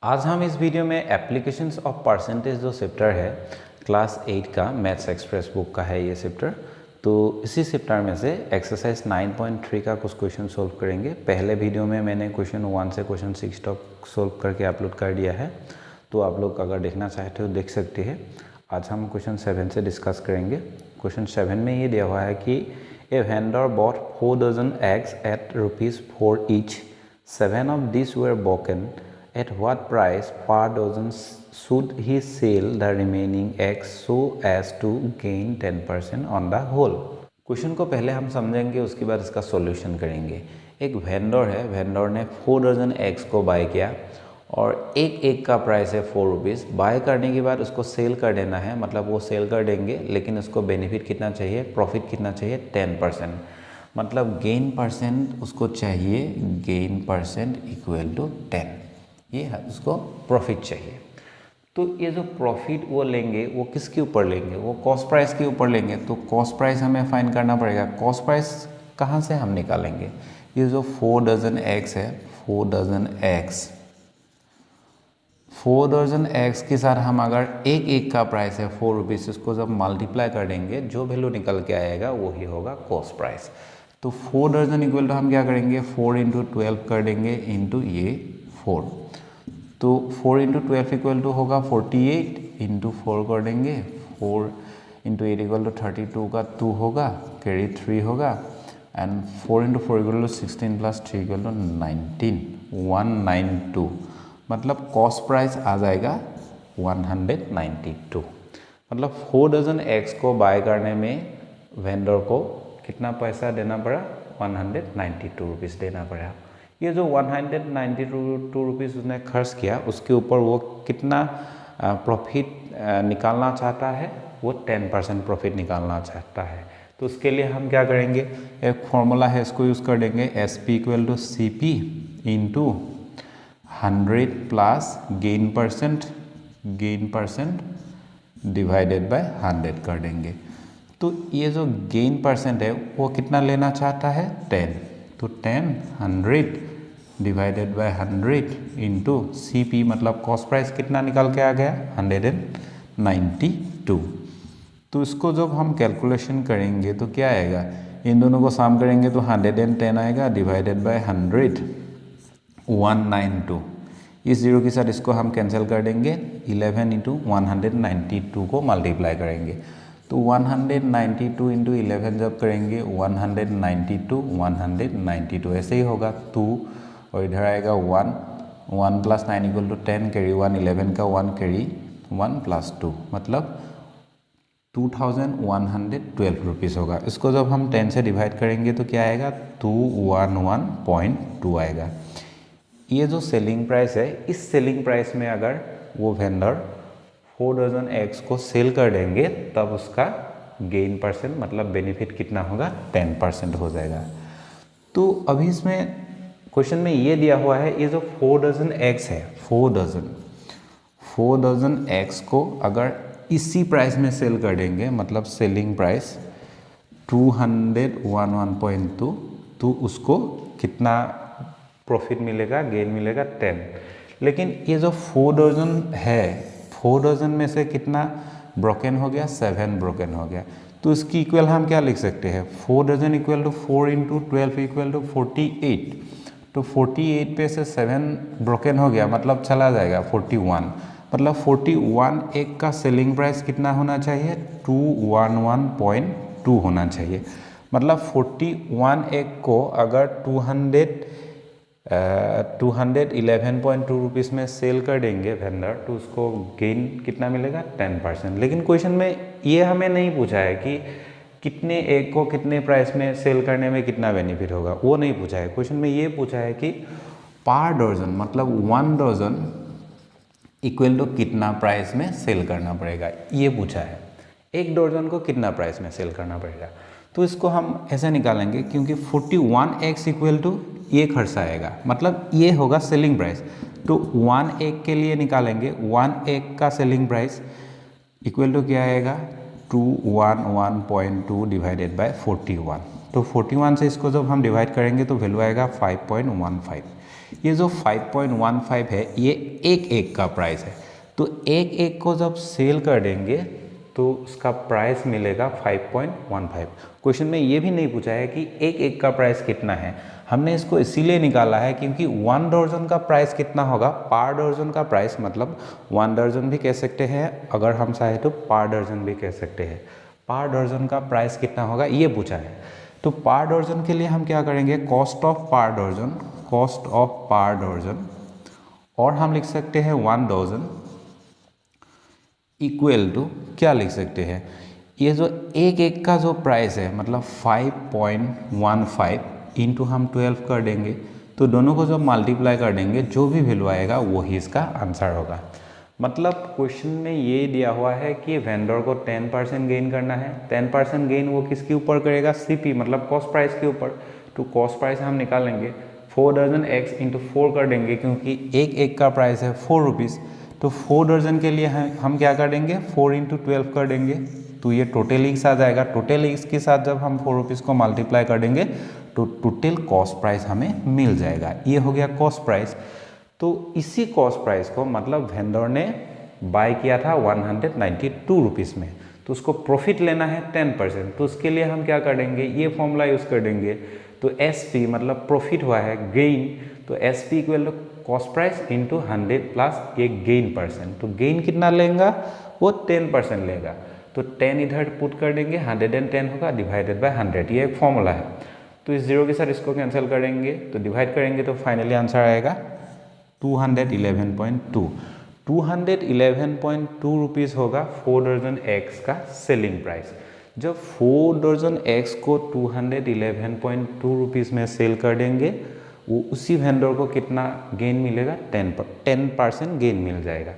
आज हम इस वीडियो में एप्लीकेशंस ऑफ परसेंटेज जो चैप्टर है क्लास 8 का मैथ्स एक्सप्रेस बुक का है ये चैप्टर। तो इसी चैप्टर में से एक्सरसाइज 9.3 का कुछ क्वेश्चन सोल्व करेंगे। पहले वीडियो में मैंने क्वेश्चन 1 से क्वेश्चन 6 तक सोल्व करके अपलोड कर दिया है, तो आप लोग अगर देखना चाहते हो देख सकते हैं। आज हम क्वेश्चन 7 से डिस्कस करेंगे। क्वेश्चन 7 में ये दिया हुआ है कि a vendor bought 4 dozen eggs at ₹4 each. 7 of these were broken. At what price per dozen should he sell the remaining eggs so as to gain 10% on the whole? Question को पहले हम समझेंगे, उसके बाद इसका सॉल्यूशन करेंगे। एक vendor है, वेंडर ने 4 डजन एग्स को बाय किया और एक एग का प्राइस है ₹4। बाय करने के बाद उसको सेल कर देना है, मतलब वो सेल कर देंगे, लेकिन उसको बेनिफिट कितना चाहिए, प्रॉफिट कितना चाहिए, 10%। मतलब गेन परसेंट उसको चाहिए, गेन परसेंट इक्वल टू 10, ये है उसको प्रॉफिट चाहिए। तो ये जो प्रॉफिट वो लेंगे वो किसके ऊपर लेंगे, वो कॉस्ट प्राइस के ऊपर लेंगे। तो कॉस्ट प्राइस हमें फाइंड करना पड़ेगा। कॉस्ट प्राइस कहाँ से हम निकालेंगे, ये जो 4 डजन एग्स है, 4 डजन एग्स, 4 डजन एग्स के साथ हम अगर एक एग का प्राइस है ₹4, इसको जब मल्टीप्लाई कर देंगे जो वैल्यू निकल के आएगा वही होगा कॉस्ट प्राइस। तो 4 डजन इक्वल टू हम क्या करेंगे, 4 × 12 कर देंगे इंटू ये 4। तो 4 × 12 इक्वल टू होगा 48, इंटू 4 कर देंगे, 4 × 8 इक्वल टू 32 का 2 होगा, कैरी 3 होगा, and 4 × 4 equal to 16 + 3 equal to 19, 192। मतलब कॉस्ट प्राइस आ जाएगा 192। मतलब 4 डजन एग्स को बाय करने में वेंडर को कितना पैसा देना पड़ा, ₹192 देना पड़ा। ये जो ₹192 उसने खर्च किया, उसके ऊपर वो कितना प्रॉफिट निकालना चाहता है, वो 10% प्रॉफिट निकालना चाहता है। तो उसके लिए हम क्या करेंगे, एक फॉर्मूला है, इसको यूज़ कर देंगे, SP = CP into 100 plus gain percent divided by 100 कर देंगे। तो ये जो गेन परसेंट है वो कितना लेना चाहता है, 10। तो 10 100 डिवाइडेड बाय 100 इंटू CP, मतलब कॉस्ट प्राइस कितना निकल के आ गया, 192। तो इसको जब हम कैलकुलेशन करेंगे तो क्या आएगा, इन दोनों को सम करेंगे तो 110 आएगा, डिवाइडेड बाय 100 192। इस जीरो के साथ इसको हम कैंसिल कर देंगे, 11 × 192 को मल्टीप्लाई करेंगे। तो 192 × 11 जब करेंगे 192 ऐसे ही होगा 2, और इधर आएगा 1 + 9 = 10, कैरी 1, 11 का 1, कैरी 1 + 2, मतलब ₹2112 होगा। इसको जब हम 10 से डिवाइड करेंगे तो क्या आएगा, 211.2 आएगा। ये जो सेलिंग प्राइस है, इस सेलिंग प्राइस में अगर वो वेंडर 4 डजन एग्स को सेल कर देंगे तब उसका गेन परसेंट मतलब बेनिफिट कितना होगा, 10% हो जाएगा। तो अभी इसमें क्वेश्चन में ये दिया हुआ है, ये जो 4 डजन एग्स है, 4 डजन एग्स को अगर इसी प्राइस में सेल कर देंगे, मतलब सेलिंग प्राइस 211.2, तो उसको कितना प्रॉफिट मिलेगा, गेन मिलेगा 10। लेकिन ये जो 4 डजन है, 4 डजन में से कितना ब्रोकन हो गया, 7 ब्रोकन हो गया। तो इसकी इक्वल हम क्या लिख सकते हैं, 4 dozen equal to 4 × 12 equal to 48। तो 48 पे से 7 ब्रोकन हो गया, मतलब चला जाएगा 41। मतलब 41 एक का सेलिंग प्राइस कितना होना चाहिए, 211.2 होना चाहिए। मतलब 41 एक को अगर 211.2 में सेल कर देंगे वेंडर, तो उसको गेन कितना मिलेगा, 10%। लेकिन क्वेश्चन में ये हमें नहीं पूछा है कि कितने एग को कितने प्राइस में सेल करने में कितना बेनिफिट होगा, वो नहीं पूछा है। क्वेश्चन में ये पूछा है कि पर डजन, मतलब 1 डजन इक्वल टू कितना प्राइस में सेल करना पड़ेगा, ये पूछा है। एक डजन को कितना प्राइस में सेल करना पड़ेगा। तो इसको हम ऐसे निकालेंगे, क्योंकि 41 एग्स इक्वल टू ये खर्च आएगा, मतलब ये होगा सेलिंग प्राइस। तो 1 एग के लिए निकालेंगे, 1 एग का सेलिंग प्राइस इक्वल टू क्या आएगा, 211.2 डिवाइडेड बाय 41। तो 41 से इसको जब हम डिवाइड करेंगे तो वैल्यू आएगा 5.15। ये जो 5.15 है ये एक का प्राइस है, तो एक को जब सेल कर देंगे तो उसका प्राइस मिलेगा 5.15। क्वेश्चन में ये भी नहीं पूछा है कि एक का प्राइस कितना है, हमने इसको इसीलिए निकाला है क्योंकि 1 दर्जन का प्राइस कितना होगा, पर दर्जन का प्राइस, मतलब 1 दर्जन भी कह सकते हैं, अगर हम चाहे तो पर दर्जन भी कह सकते हैं। पर दर्जन का प्राइस कितना होगा ये पूछा है, तो पर दर्जन के लिए हम क्या करेंगे, कॉस्ट ऑफ पर दर्जन, कॉस्ट ऑफ पर दर्जन, और हम लिख सकते हैं 1 दर्जन इक्वल टू क्या लिख सकते हैं, ये जो एक का जो प्राइस है मतलब 5.15 इंटू हम 12 कर देंगे, तो दोनों को जब मल्टीप्लाई कर देंगे जो भी वैल्यू आएगा वही इसका आंसर होगा। मतलब क्वेश्चन में ये दिया हुआ है कि वेंडर को 10% गेन करना है, 10% गेन वो किसके ऊपर करेगा, सीपी मतलब कॉस्ट प्राइस के ऊपर। तो कॉस्ट प्राइस हम निकालेंगे 4 दर्जन एक्स इंटू 4 कर देंगे, क्योंकि एक का प्राइस है 4 रुपीज़, तो 4 दर्जन के लिए हम क्या कर देंगे 4 इंटू 12 कर देंगे, तो ये टोटल एक्स आ जाएगा। टोटल एक्स के साथ जब हम 4 रुपीज़ को मल्टीप्लाई कर देंगे तो टोटल कॉस्ट प्राइस हमें मिल जाएगा। ये हो गया कॉस्ट प्राइस। तो इसी कॉस्ट प्राइस को मतलब वेंडर ने बाय किया था 192 रुपीज़ में, तो उसको प्रॉफिट लेना है 10%, तो उसके लिए हम क्या कर देंगे, ये फॉर्मूला यूज़ कर देंगे। तो SP मतलब प्रॉफिट हुआ है गेन, तो SP equal to cost price into 100 plus एक गेन परसेंट, तो गेन कितना लेगा वो 10% लेगा, तो 10 इधर पुट कर देंगे, 110 होगा डिवाइडेड बाय 100, ये एक फॉर्मूला है। तो इस जीरो के साथ इसको कैंसिल करेंगे तो डिवाइड करेंगे तो फाइनली आंसर आएगा 211.2। 211.2 रुपीज़ होगा 4 दर्जन एक्स का सेलिंग प्राइस। जब 4 दर्जन एक्स को 211.2 रुपीज़ में सेल कर देंगे, वो उसी वेंडर को कितना गेन मिलेगा, 10% गेन मिल जाएगा।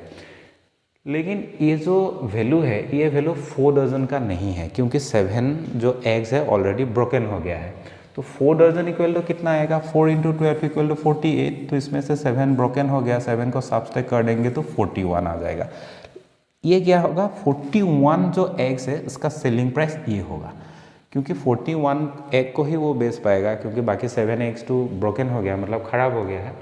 लेकिन ये जो वैल्यू है ये वैल्यू 4 दर्जन का नहीं है, क्योंकि 7 जो एग्स है ऑलरेडी ब्रोकन हो गया है। तो 4 दर्जन इक्वल टू कितना आएगा, 4 इंटू 12 इक्वल टू 48, तो इसमें से 7 ब्रोकन हो गया, 7 को सब्सट्रैक्ट कर देंगे तो 41 आ जाएगा। ये क्या होगा, 41 जो एग्स है इसका सेलिंग प्राइस ये होगा, क्योंकि 41 एग को ही वो बेच पाएगा, क्योंकि बाकी 7 एग्स तो ब्रोकन हो गया मतलब ख़राब हो गया है।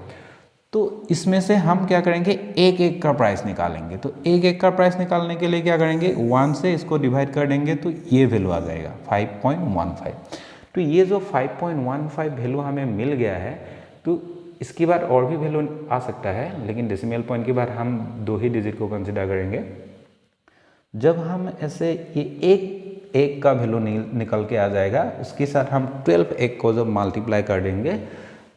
तो इसमें से हम क्या करेंगे, एक का प्राइस निकालेंगे। तो एक का प्राइस निकालने के लिए क्या करेंगे, 1 से इसको डिवाइड कर देंगे तो ये वैल्यू आ जाएगा 5.15। तो ये जो 5.15 वैल्यू हमें मिल गया है, तो इसके बाद और भी वैल्यू आ सकता है, लेकिन डेसिमल पॉइंट के बाद हम 2 ही डिजिट को कंसिडर करेंगे। जब हम ऐसे ये एक का वैल्यू निकल के आ जाएगा, उसके साथ हम 12 एक को जब मल्टीप्लाई कर देंगे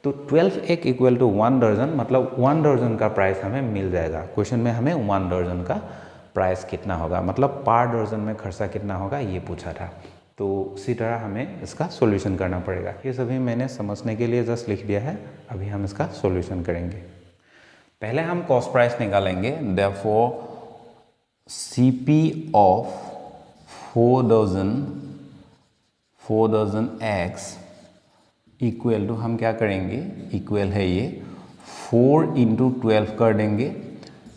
तो 12 एक इक्वल टू 1 दर्जन, मतलब 1 दर्जन का प्राइस हमें मिल जाएगा। क्वेश्चन में हमें 1 दर्जन का प्राइस कितना होगा, मतलब पर दर्जन में खर्चा कितना होगा ये पूछा था। तो उसी तरह हमें इसका सॉल्यूशन करना पड़ेगा। ये सभी मैंने समझने के लिए जस्ट लिख दिया है, अभी हम इसका सॉल्यूशन करेंगे। पहले हम कॉस्ट प्राइस निकालेंगे। देयरफॉर CP ऑफ 4 दर्जन एक्स इक्वल टू हम क्या करेंगे, इक्वल है ये 4 इंटू 12 कर देंगे,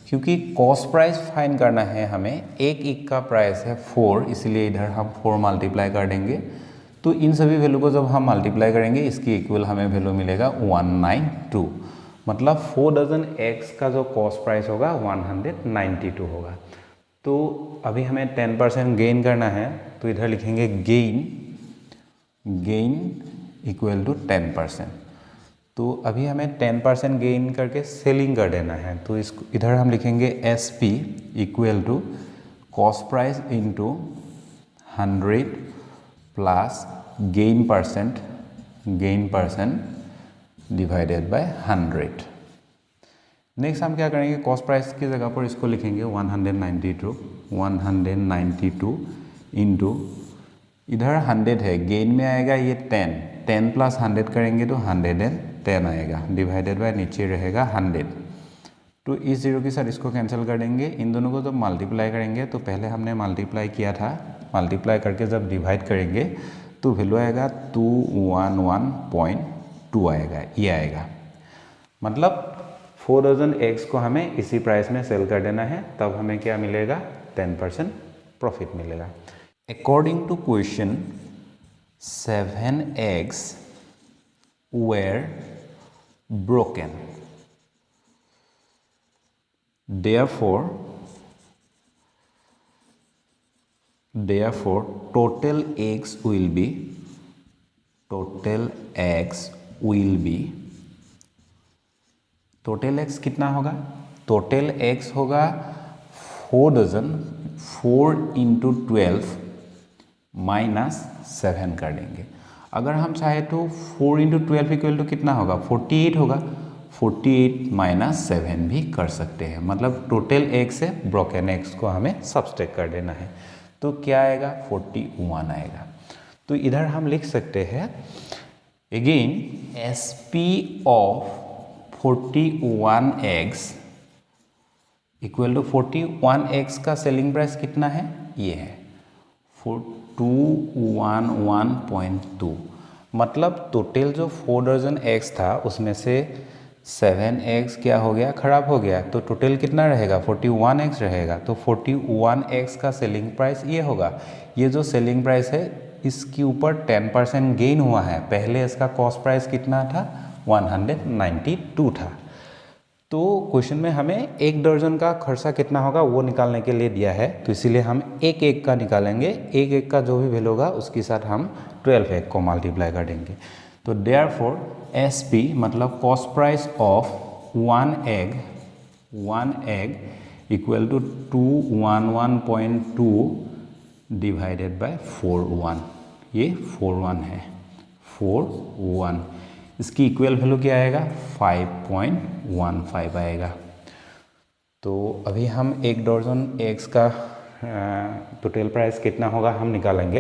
क्योंकि कॉस्ट प्राइस फाइंड करना है हमें। एक का प्राइस है 4, इसलिए इधर हम 4 मल्टीप्लाई कर देंगे। तो इन सभी वैल्यू को जब हम मल्टीप्लाई करेंगे इसकी इक्वल हमें वैल्यू मिलेगा 192, मतलब 4 दर्जन एक्स का जो कॉस्ट प्राइस होगा 192 होगा। तो अभी हमें 10% गेन करना है, तो इधर लिखेंगे गेन इक्वल टू 10%। तो अभी हमें 10% गेन करके सेलिंग कर देना है, तो इसको इधर हम लिखेंगे SP equal to cost price into 100 plus gain percent divided by 100। Next हम क्या करेंगे, कॉस्ट प्राइस की जगह पर इसको लिखेंगे 192 इंटू इधर 100 है, गेन में आएगा ये 10 प्लस 100 करेंगे तो 110 आएगा, डिवाइडेड बाय नीचे रहेगा 100। तो इस जीरो के साथ इसको कैंसिल कर देंगे। इन दोनों को जब मल्टीप्लाई करेंगे तो पहले हमने मल्टीप्लाई किया था, मल्टीप्लाई करके जब डिवाइड करेंगे तो वैल्यू आएगा 211.2 आएगा, ये आएगा। मतलब 4 दर्जन एग्स को हमें इसी प्राइस में सेल कर देना है, तब हमें क्या मिलेगा, 10% प्रॉफिट मिलेगा। According to question 7 eggs were broken. Therefore total eggs will be total eggs कितना होगा? टोटल eggs होगा 4 डजन, 4 इंटू 12 माइनस 7 कर देंगे। अगर हम चाहे तो 4 इंटू 12 इक्वल टू कितना होगा? 48 होगा। 48 माइनस 7 भी कर सकते हैं, मतलब टोटल एग से ब्रोकन एग्स को हमें सब्सट्रैक्ट कर देना है। तो क्या आएगा? 41 आएगा। तो इधर हम लिख सकते हैं again SP of 41 eggs equal to 41 eggs का सेलिंग प्राइस कितना है? ये है 4211.2। मतलब टोटल जो 4 डजन एग्स था उसमें से 7 एग्स क्या हो गया? खराब हो गया। तो टोटल कितना रहेगा? 41 एग्स रहेगा। तो 41 एग्स का सेलिंग प्राइस ये होगा। ये जो सेलिंग प्राइस है इसके ऊपर 10% गेन हुआ है। पहले इसका कॉस्ट प्राइस कितना था? 192 था। तो क्वेश्चन में हमें 1 दर्जन का खर्चा कितना होगा वो निकालने के लिए दिया है, तो इसीलिए हम एक एक का निकालेंगे। एक एक का जो भी वैल्यू होगा उसके साथ हम 12 एग को मल्टीप्लाई कर देंगे। तो देयरफॉर SP मतलब cost price of 1 egg equal to 211.2 divided by 41। ये 41 है, 41। इसकी इक्वल वैल्यू क्या आएगा? 5.15 आएगा। तो अभी हम 1 दर्जन एग्स का टोटल प्राइस कितना होगा हम निकालेंगे।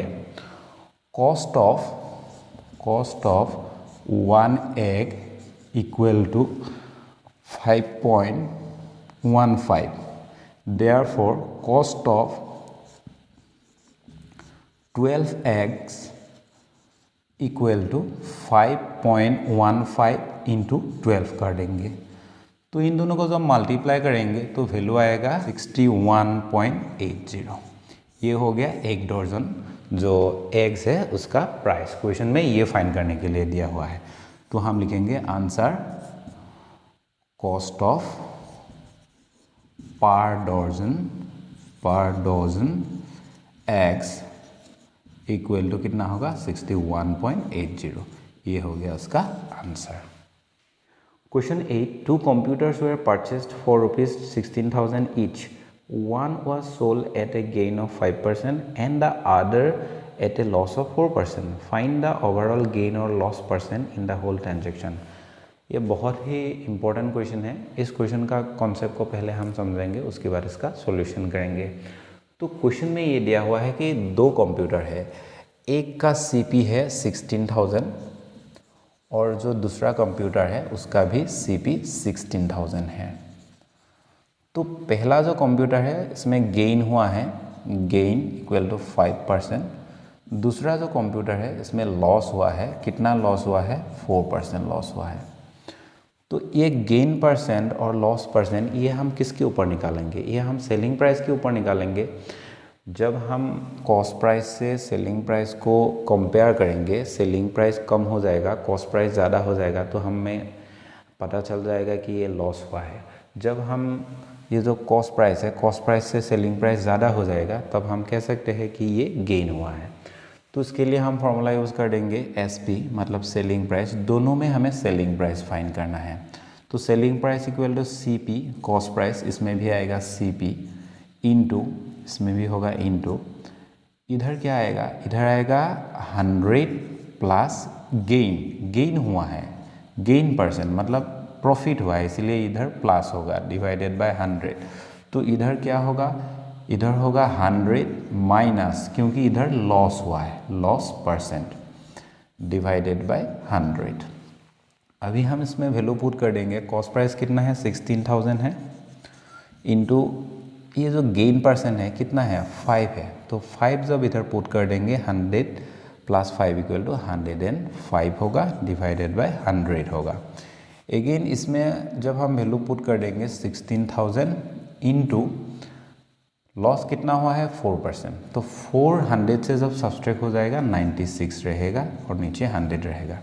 Cost of 1 egg equal to 5.15। Therefore cost of 12 eggs equal to 5.15 into 12 कर देंगे। तो इन दोनों को जब मल्टीप्लाई करेंगे तो वैल्यू आएगा 61.80। ये हो गया 1 दर्जन जो एग्स है उसका प्राइस। क्वेश्चन में ये फाइंड करने के लिए दिया हुआ है। तो हम लिखेंगे answer cost of per dozen eggs equal to कितना होगा? 61.80। ये हो गया उसका answer. Question 8, 2 computers were purchased for rupees 16,000 each. One was sold at a gain of 5% and the other at a loss of 4%. Find the overall gain or loss percent in the whole transaction. ये बहुत ही important question है। इस question का concept को पहले हम समझेंगे, उसके बाद इसका सॉल्यूशन करेंगे। तो क्वेश्चन में ये दिया हुआ है कि 2 कंप्यूटर है, एक का CP है 16,000 और जो दूसरा कंप्यूटर है उसका भी CP 16,000 है। तो पहला जो कंप्यूटर है इसमें गेन हुआ है, गेन इक्वल टू 5%। दूसरा जो कंप्यूटर है इसमें लॉस हुआ है, कितना लॉस हुआ है? 4% लॉस हुआ है। तो ये गेन परसेंट और लॉस परसेंट ये हम किसके ऊपर निकालेंगे? ये हम सेलिंग प्राइस के ऊपर निकालेंगे। जब हम कॉस्ट प्राइस से सेलिंग प्राइस को कंपेयर करेंगे, सेलिंग प्राइस कम हो जाएगा, कॉस्ट प्राइस ज़्यादा हो जाएगा, तो हमें पता चल जाएगा कि ये लॉस हुआ है। जब हम ये जो कॉस्ट प्राइस है, कॉस्ट प्राइस से सेलिंग प्राइस ज़्यादा हो जाएगा, तब हम कह सकते हैं कि ये गेन हुआ है। तो इसके लिए हम फॉर्मूला यूज़ कर देंगे SP मतलब सेलिंग प्राइस। दोनों में हमें सेलिंग प्राइस फाइंड करना है। तो selling price equal to CP cost price, इसमें भी आएगा CP इंटू, इसमें भी होगा इंटू, इधर क्या आएगा? इधर आएगा 100 प्लस गेन हुआ है, गेन परसेंट मतलब प्रॉफिट हुआ है, इसलिए इधर प्लस होगा, डिवाइडेड बाय 100। तो इधर क्या होगा? इधर होगा 100 माइनस, क्योंकि इधर लॉस हुआ है, लॉस परसेंट, डिवाइडेड बाय 100। अभी हम इसमें वैल्यू पुट कर देंगे। कॉस्ट प्राइस कितना है? 16,000 है, इंटू ये जो गेन परसेंट है कितना है? 5 है। तो 5 जब इधर पुट कर देंगे 100 प्लस 5 इक्वल टू 105 होगा, डिवाइडेड बाय 100 होगा। अगेन इसमें जब हम वैल्यू पुट कर देंगे 16,000 इंटू लॉस कितना हुआ है? 4%। तो 400 से जब सब्सट्रैक्ट हो जाएगा 96 रहेगा और नीचे 100 रहेगा।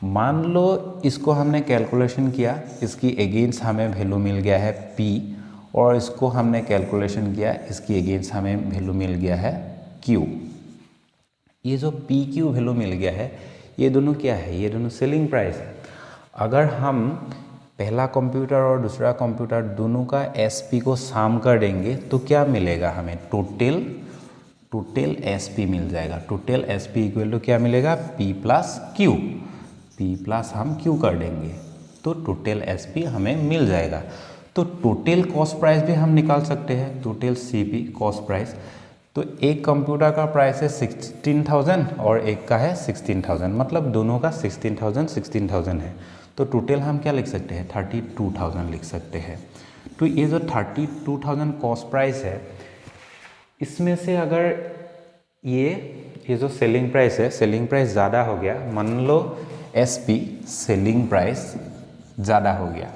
मान लो इसको हमने कैलकुलेशन किया, इसकी अगेंस्ट हमें वैल्यू मिल गया है P, और इसको हमने कैलकुलेशन किया, इसकी अगेंस्ट हमें वैल्यू मिल गया है Q। ये जो PQ वैल्यू मिल गया है, ये दोनों क्या है? ये दोनों सेलिंग प्राइस है। अगर हम पहला कंप्यूटर और दूसरा कंप्यूटर दोनों का SP को साम कर देंगे तो क्या मिलेगा हमें? टोटल SP मिल जाएगा। टोटल SP इक्वल टू क्या मिलेगा? P plus Q। P plus हम Q कर देंगे तो टोटल SP हमें मिल जाएगा। तो टोटल कॉस्ट प्राइस भी हम निकाल सकते हैं, टोटल CP कॉस्ट प्राइस। तो एक कंप्यूटर का प्राइस है 16,000 और एक का है 16,000, मतलब दोनों का 16,000 है। तो टोटल हम क्या लिख सकते हैं? 32,000 लिख सकते हैं। तो ये जो 32,000 कॉस्ट प्राइस है, इसमें से अगर ये जो सेलिंग प्राइस है, सेलिंग प्राइस ज़्यादा हो गया, मान लो SP सेलिंग प्राइस ज़्यादा हो गया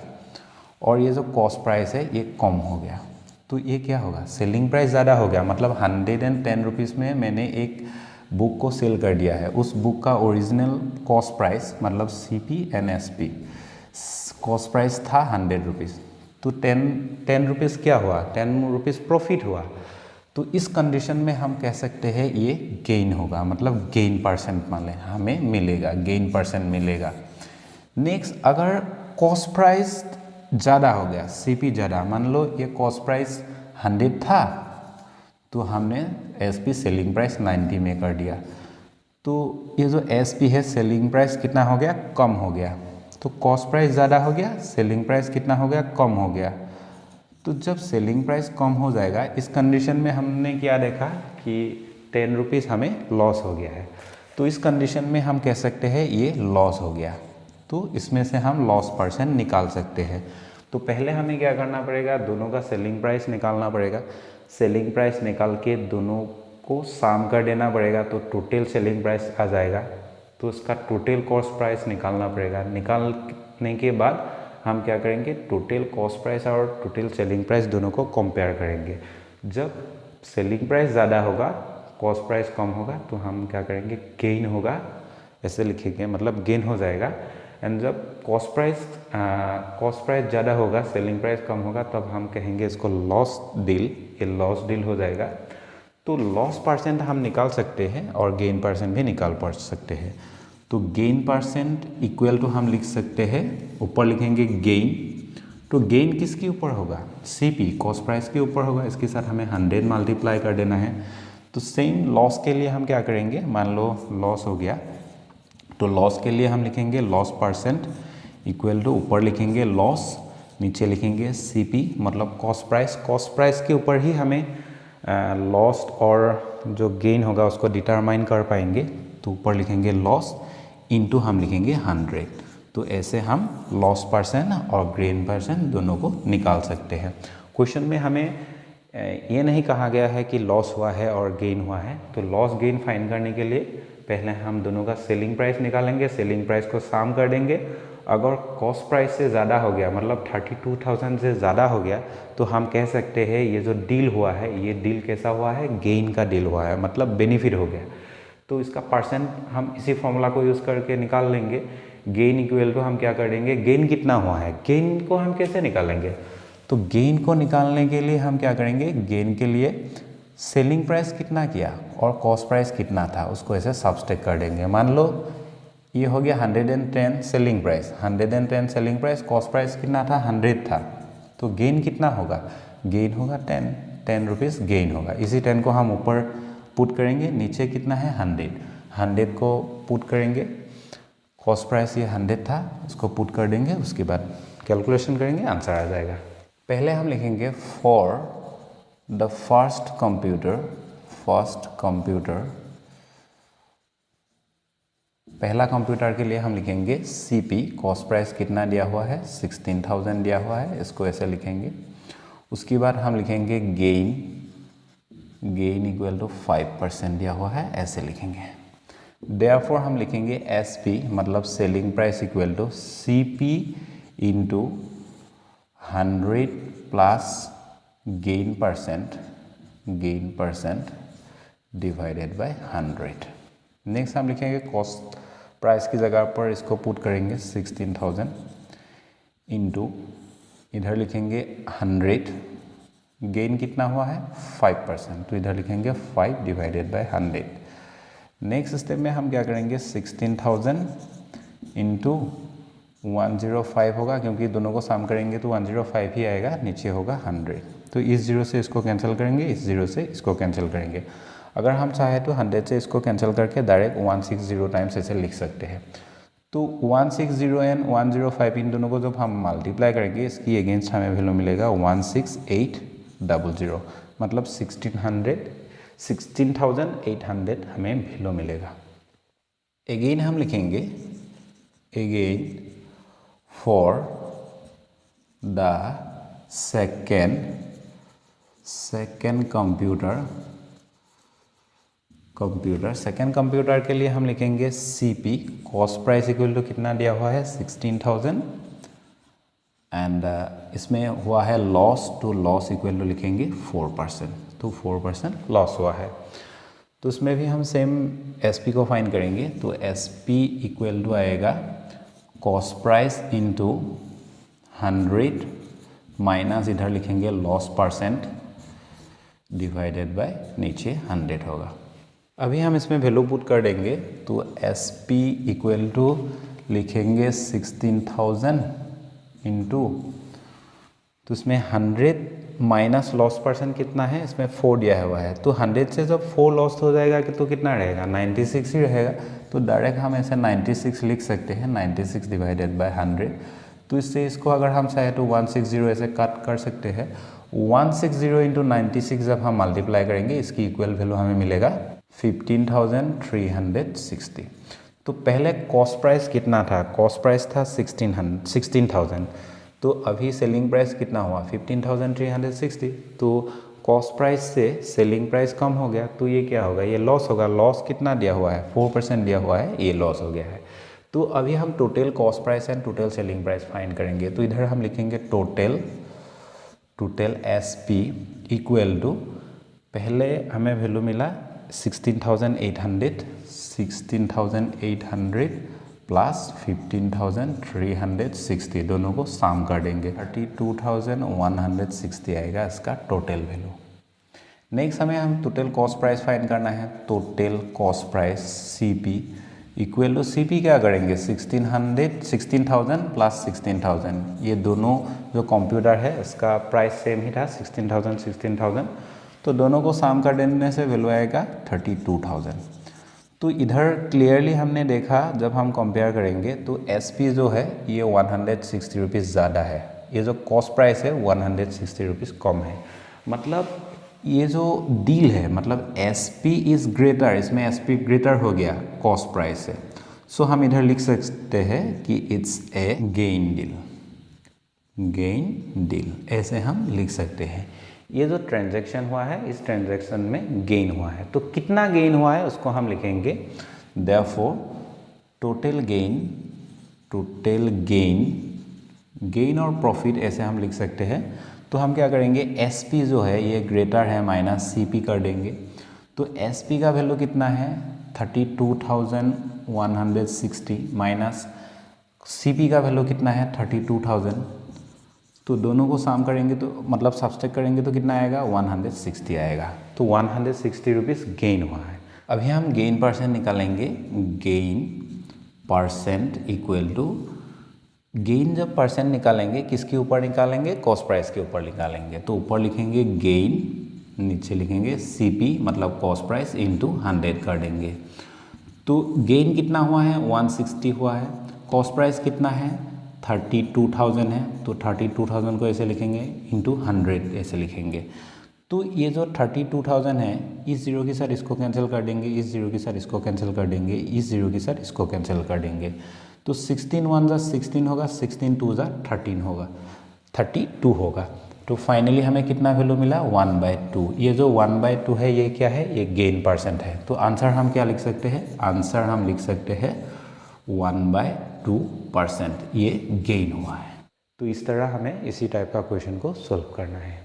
और ये जो कॉस्ट प्राइस है ये कम हो गया, तो ये क्या होगा? सेलिंग प्राइस ज़्यादा हो गया, मतलब 110 रुपीज़ में मैंने एक बुक को सेल कर दिया है। उस बुक का ओरिजिनल कॉस्ट प्राइस मतलब CP and SP cost price था 100 रुपीज़, तो 10 रुपीज़ क्या हुआ? 10 रुपीज़ प्रॉफिट हुआ। तो इस कंडीशन में हम कह सकते हैं ये गेन होगा, मतलब गेन परसेंट मान लें हमें मिलेगा, गेन परसेंट मिलेगा। नेक्स्ट, अगर कॉस्ट प्राइस ज़्यादा हो गया, CP ज़्यादा, मान लो ये कॉस्ट प्राइस 100 था तो हमने SP सेलिंग प्राइस 90 में कर दिया, तो ये जो SP है सेलिंग प्राइस कितना हो गया? कम हो गया। तो कॉस्ट प्राइस ज़्यादा हो गया, सेलिंग प्राइस कितना हो गया? कम हो गया। तो जब सेलिंग प्राइस कम हो जाएगा, इस कंडीशन में हमने क्या देखा कि 10 रुपीज़ हमें लॉस हो गया है, तो इस कंडीशन में हम कह सकते हैं ये लॉस हो गया। तो इसमें से हम लॉस परसेंट निकाल सकते हैं। तो पहले हमें क्या करना पड़ेगा? दोनों का सेलिंग प्राइस निकालना पड़ेगा। सेलिंग प्राइस निकाल के दोनों को साम कर देना पड़ेगा, तो टोटल सेलिंग प्राइस आ जाएगा। तो उसका टोटल कॉस्ट प्राइस निकालना पड़ेगा। निकालने के बाद हम क्या करेंगे? टोटल कॉस्ट प्राइस और टोटल सेलिंग प्राइस दोनों को कंपेयर करेंगे। जब सेलिंग प्राइस ज़्यादा होगा, कॉस्ट प्राइस कम होगा, तो हम क्या करेंगे? गेन होगा, ऐसे लिखेंगे, मतलब गेन हो जाएगा। एंड जब कॉस्ट प्राइस ज़्यादा होगा, सेलिंग प्राइस कम होगा, तब हम कहेंगे इसको लॉस डील, ये लॉस डील हो जाएगा। तो लॉस परसेंट हम निकाल सकते हैं और गेन परसेंट भी निकाल सकते हैं। तो गेन परसेंट इक्वल टू हम लिख सकते हैं, ऊपर लिखेंगे गेन। तो गेन किसके ऊपर होगा? CP कॉस्ट प्राइस के ऊपर होगा। इसके साथ हमें 100 मल्टीप्लाई कर देना है। तो सेम लॉस के लिए हम क्या करेंगे? मान लो लॉस हो गया, तो लॉस के लिए हम लिखेंगे लॉस परसेंट इक्वल टू, ऊपर लिखेंगे लॉस, नीचे लिखेंगे CP मतलब कॉस्ट प्राइस। कॉस्ट प्राइस के ऊपर ही हमें लॉस और जो गेन होगा उसको डिटरमाइन कर पाएंगे। तो ऊपर लिखेंगे लॉस इनटू हम लिखेंगे 100। तो ऐसे हम लॉस परसेंट और गेन परसेंट दोनों को निकाल सकते हैं। क्वेश्चन में हमें ये नहीं कहा गया है कि लॉस हुआ है और गेन हुआ है। तो लॉस गेन फाइंड करने के लिए पहले हम दोनों का सेलिंग प्राइस निकालेंगे, सेलिंग प्राइस को साम कर देंगे। अगर कॉस्ट प्राइस से ज़्यादा हो गया, मतलब 32,000 से ज़्यादा हो गया, तो हम कह सकते हैं ये जो डील हुआ है, ये डील कैसा हुआ है? गेन का डील हुआ है, मतलब बेनिफिट हो गया। तो इसका परसेंट हम इसी फॉर्मूला को यूज़ करके निकाल लेंगे। गेन इक्वल टू हम क्या कर देंगे? गेन कितना हुआ है, गेन को हम कैसे निकालेंगे? तो गेन को निकालने के लिए हम क्या करेंगे? गेन के लिए सेलिंग प्राइस कितना किया और कॉस्ट प्राइस कितना था उसको ऐसे सब्सट्रैक्ट कर देंगे। मान लो ये हो गया 110 selling price, 110 selling price, cost price कितना था? 100 था। तो गेन कितना होगा? गेन होगा 10 रुपीज़ गेन होगा। इसी 10 को हम ऊपर पुट करेंगे, नीचे कितना है? 100 को पुट करेंगे। कॉस्ट प्राइस ये 100 था, इसको पुट कर देंगे, उसके बाद कैलकुलेशन करेंगे, आंसर आ जाएगा। पहले हम लिखेंगे फॉर द फर्स्ट कंप्यूटर, पहला कंप्यूटर के लिए हम लिखेंगे CP कॉस्ट प्राइस कितना दिया हुआ है? 16,000 दिया हुआ है, इसको ऐसे लिखेंगे। उसके बाद हम लिखेंगे गेन इक्वल टू 5% दिया हुआ है, ऐसे लिखेंगे। देयरफॉर हम लिखेंगे SP मतलब selling price equal to CP into 100 plus gain percent divided by 100। Next हम लिखेंगे प्राइस की जगह पर इसको पुट करेंगे 16,000 इंटू इधर लिखेंगे 100, गेन कितना हुआ है 5%, तो इधर लिखेंगे 5 डिवाइडेड बाय 100। नेक्स्ट स्टेप में हम क्या करेंगे 16,000 इंटू 105 होगा, क्योंकि दोनों को सम करेंगे तो 105 ही आएगा, नीचे होगा 100। तो इस जीरो से इसको कैंसिल करेंगे, इस जीरो से इसको कैंसिल करेंगे। अगर हम चाहे तो 100 से इसको कैंसिल करके डायरेक्ट 160 टाइम्स ऐसे लिख सकते हैं। तो 160 एंड 105 इन दोनों को जब हम मल्टीप्लाई करेंगे, इसकी अगेंस्ट हमें वैल्यू मिलेगा 16800, मतलब 16,800 हमें वैल्यू मिलेगा। अगेन हम लिखेंगे again for the second computer के लिए हम लिखेंगे CP, cost price equal to कितना दिया हुआ है 16,000 एंड इसमें हुआ है लॉस, तो लॉस इक्वल टू लिखेंगे 4%, तो 4% लॉस हुआ है। तो इसमें भी हम सेम SP को फाइंड करेंगे, तो SP इक्वल टू आएगा कॉस्ट प्राइस इंटू 100 माइनस इधर लिखेंगे लॉस परसेंट डिवाइडेड बाय नीचे 100 होगा। अभी हम इसमें वैल्यू पुट कर देंगे, तो SP इक्वल टू लिखेंगे 16,000 इंटू, तो इसमें 100 माइनस लॉस परसेंट कितना है, इसमें 4 दिया हुआ है, तो 100 से जब 4 लॉस हो जाएगा तो कितना रहेगा 96 ही रहेगा। तो डायरेक्ट हम ऐसे 96 लिख सकते हैं, 96 डिवाइडेड बाय 100। तो इससे इसको अगर हम चाहे तो 160 ऐसे कट कर सकते हैं। 160 इंटू 96 जब हम मल्टीप्लाई करेंगे, इसकी इक्वल वैल्यू हमें मिलेगा 15,360। तो पहले कॉस्ट प्राइस कितना था, कॉस्ट प्राइस था 16,000, तो अभी सेलिंग प्राइस कितना हुआ 15,360। तो कॉस्ट प्राइस से सेलिंग प्राइस कम हो गया, तो ये क्या होगा, ये लॉस होगा। लॉस कितना दिया हुआ है 4% दिया हुआ है, ये लॉस हो गया है। तो अभी हम total cost price and total selling price find करेंगे, तो इधर हम लिखेंगे टोटल SP इक्वल टू, पहले हमें वैल्यू मिला 16,800 प्लस 15,360, दोनों को सम कर देंगे, 32,160 आएगा इसका टोटल वैल्यू। नेक्स्ट हमें हम टोटल कॉस्ट प्राइस फाइंड करना है, total cost price CP equal to, CP क्या करेंगे 16,000 प्लस 16,000, ये दोनों जो कंप्यूटर है इसका प्राइस सेम ही था 16,000, तो दोनों को सम कर देने से वैल्यू आएगा 32,000। तो इधर क्लियरली हमने देखा जब हम कंपेयर करेंगे तो SP जो है ये 160 रुपीज़ ज़्यादा है, ये जो कॉस्ट प्राइस है 160 रुपीज़ कम है। मतलब ये जो डील है, मतलब SP इज़ ग्रेटर, इसमें SP ग्रेटर हो गया कॉस्ट प्राइस से। सो हम इधर लिख सकते हैं कि इट्स ए गेन डील, ऐसे हम लिख सकते हैं। ये जो ट्रांजैक्शन हुआ है, इस ट्रांजैक्शन में गेन हुआ है, तो कितना गेन हुआ है उसको हम लिखेंगे देयरफॉर टोटल गेन और प्रॉफिट ऐसे हम लिख सकते हैं। तो हम क्या करेंगे, SP जो है ये ग्रेटर है माइनस CP कर देंगे। तो SP का वैल्यू कितना है 32,160 माइनस CP का वैल्यू कितना है 32,000, तो दोनों को सम करेंगे तो मतलब सब्सट्रैक्ट करेंगे तो कितना आएगा 160 आएगा। तो 160 रुपीज़ गेन हुआ है। अभी हम गेन परसेंट निकालेंगे, gain percent equal to, gain जब परसेंट निकालेंगे किसके ऊपर निकालेंगे, कॉस्ट प्राइस के ऊपर निकालेंगे। तो ऊपर लिखेंगे गेन, नीचे लिखेंगे CP मतलब कॉस्ट प्राइस इंटू 100 कर देंगे। तो गेन कितना हुआ है 160 हुआ है, कॉस्ट प्राइस कितना है 32,000 है, तो 32,000 को ऐसे लिखेंगे इंटू 100 ऐसे लिखेंगे। तो ये जो 32,000 है, इस जीरो के साथ इसको कैंसिल कर देंगे, इस जीरो के साथ इसको कैंसिल कर देंगे, इस जीरो के साथ इसको कैंसिल कर देंगे। तो 16 1 जा 16 होगा, 16 2 जा 13 होगा, 32 होगा। तो फाइनली हमें कितना वैल्यू मिला 1/2। ये जो 1/2 है ये क्या है, ये गेन परसेंट है। तो आंसर हम क्या लिख सकते हैं, आंसर हम लिख सकते हैं 1/2% ये गेन हुआ है। तो इस तरह हमें इसी टाइप का क्वेश्चन को सॉल्व करना है।